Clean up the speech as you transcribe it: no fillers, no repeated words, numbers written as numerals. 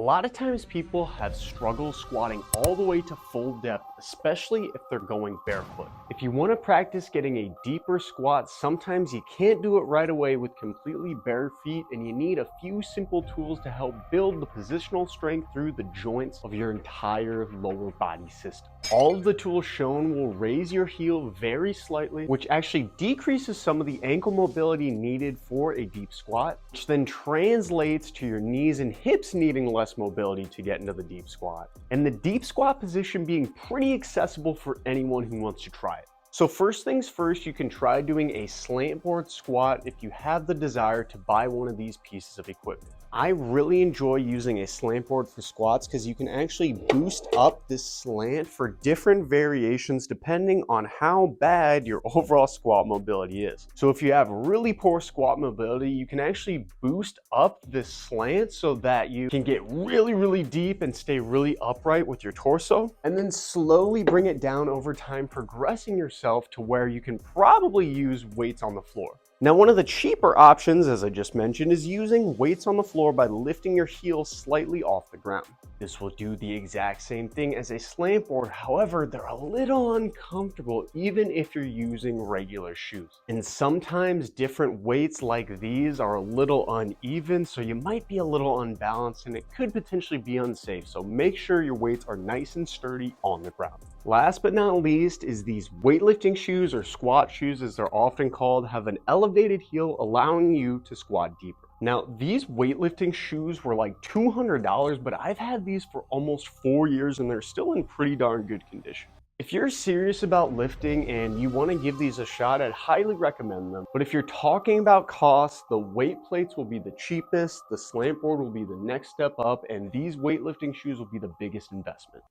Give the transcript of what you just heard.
lot of times people have struggled squatting all the way to full depth, especially if they're going barefoot. If you want to practice getting a deeper squat, sometimes you can't do it right away with completely bare feet, and you need a few simple tools to help build the positional strength through the joints of your entire lower body system. All of the tools shown will raise your heel very slightly, which actually decreases some of the ankle mobility needed for a deep squat, which then translates to your knees and hips needing less mobility to get into the deep squat. And the deep squat position being pretty accessible for anyone who wants to try it. So first things first, you can try doing a Slantboard squat if you have the desire to buy one of these pieces of equipment. I really enjoy using a Slantboard for squats because you can actually boost up this slant for different variations depending on how bad your overall squat mobility is. So if you have really poor squat mobility, you can actually boost up this slant so that you can get really deep and stay really upright with your torso, and then slowly bring it down over time, progressing yourself to where you can probably use weights on the floor. Now, one of the cheaper options, as I just mentioned, is using weights on the floor by lifting your heels slightly off the ground. This will do the exact same thing as a slant board, however, they're a little uncomfortable even if you're using regular shoes. And sometimes different weights like these are a little uneven, so you might be a little unbalanced and it could potentially be unsafe, so make sure your weights are nice and sturdy on the ground. Last but not least is these weightlifting shoes, or squat shoes as they're often called, have an elevated heel allowing you to squat deeper. Now, these weightlifting shoes were like $200, but I've had these for almost 4 years and they're still in pretty darn good condition. If you're serious about lifting and you want to give these a shot, I'd highly recommend them. But if you're talking about cost, the weight plates will be the cheapest, the Slantboard will be the next step up, and these weightlifting shoes will be the biggest investment.